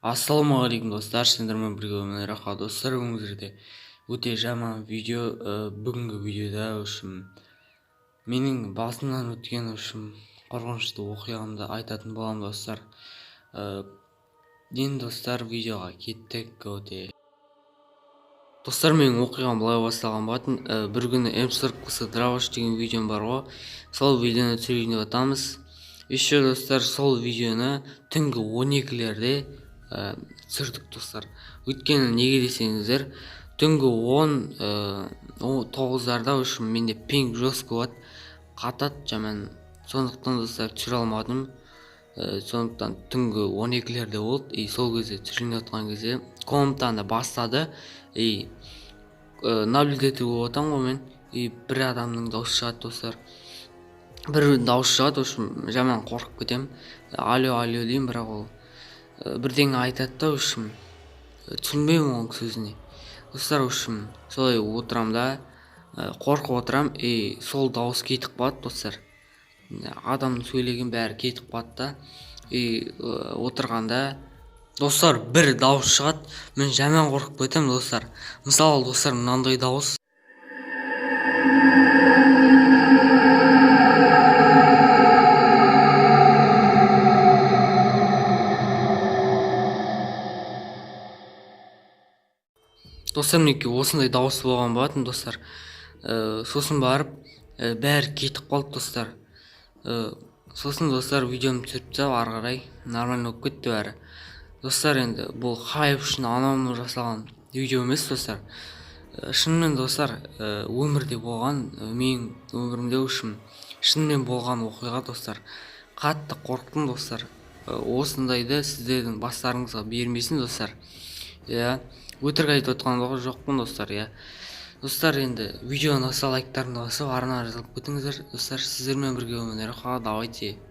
Ассалаумағалейкум достар, сендермен бірге өмір аха достар, өңірде өте жаман видео. Бүгінгі видеода менің басымнан өткен қорқынышты оқиғамды айтатын боламын достар. Енді достар, видеоға кеттік. Достар, менің оқиғам былай басталған болатын. Бір күні М40 Драваш деген видеом бар ғой, сол видеоны түсірейін деп жатамыз. Еще достар, сол видеоны түнгі 12-лерде түсірдік достар. Өйткені неге десеңіздер, түнгі 10-9-ларда менде пинг жестко болады, қатады жаман. Сондықтан достар түсіре алмадым. Сондықтан түнгі 12-лерде болды. Сол кезде түсірейін жатқан кезде комнатаны бастады. Наблюдатель болып жатам ғой мен. Бір адамның дауысы шығады достар. Бір дауыс шығады, жаман қорқып кетем. Алло деймін, бірақ ол бірдеңе айтады да, түсінбеймін оның сөзіне. Достар, солай отырам да, қорқып отырам, сол дауыс кетіп қалады достар. Адамның сөйлеген бәрі кетіп қалады да, отырғанда достар бір дауыс шығады, мен жаман қорқып кетем достар. Мысалы достар, мынандай дауыс. Достар, мінекей осындай дауыс болған болатын достар. Сосын барып бәрі кетіп қалды достар. Сосын достар, видеомды түсіріп тастап, ары қарай нормально болып кетті бәрі. Достар, енді бұл хайп үшін анау жасалған видео емес достар. Шынымен достар, өмірде болған, менің өмірімде шынымен болған оқиға достар. Қатты қорықтым достар. Осындайды сіздердің бастарыңызға бермесін достар. Өтірік айтып отқан жоқпын достар. Достар, енді видеоны лайктарыңды басып, арна жазылып кетіңіздер достар. Сіздермен бірге өмір аха, давайте.